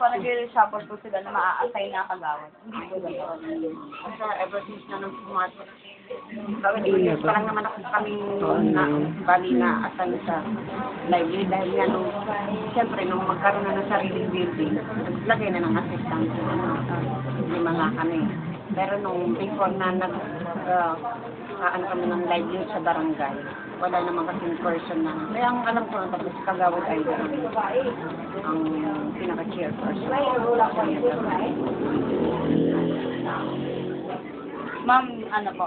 po, nag-reshuffle po sila na maa-assign na kagawad. Hindi po gano'n. Kasi ever since na nung pumasok, parang naman ako kami na bali na asan sa library dahil nga nung, siyempre, nung magkaroon na ng sariling building, naglagay na ng assistant. Lima nga kami. Pero nung before na ano kami ng library sa barangay, wala naman kasing person na. Kaya ang alam ko, tapos kagawad ay ang pinaka-chairperson. Ma'am, ano po,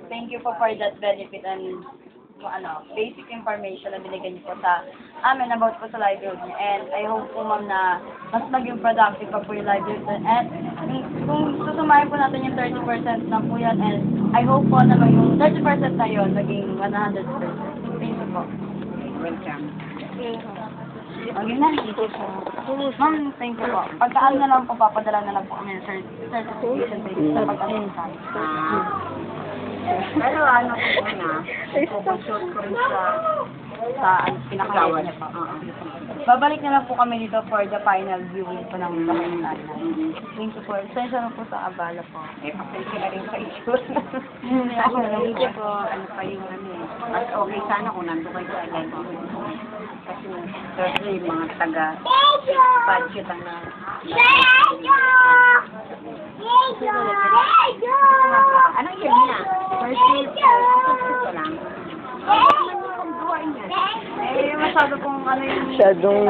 thank you po for that benefit and basic information na binigay niyo po sa amin about po sa library niya. And I hope po, ma'am, na mas maging productive pa po yung library. And kung susumahin po natin yung 30% na po yan, and I hope po na yung 30% na yun, maging 100%. Thank you po. Welcome. Okay na. Ma'am, thank you po. Pagkaan na lang po, papadala na lang po kami ng certification sa pag-assist. Pero ano ko na, focus ko rin sa pinakagawad niya po. Babalik na lang po kami dito for the final viewing po ng bahay natin. Thank you po. Sensya na po sa abala po. Pasensya na rin sa issue. Hindi po, ano pa yung ano eh. Mas okay sana kung nandun kayo sa library. Kasi thursday, mga taga-budget ang na. Anong year niya? First year, ito lang. Masyado pong ano yung... Masyadong...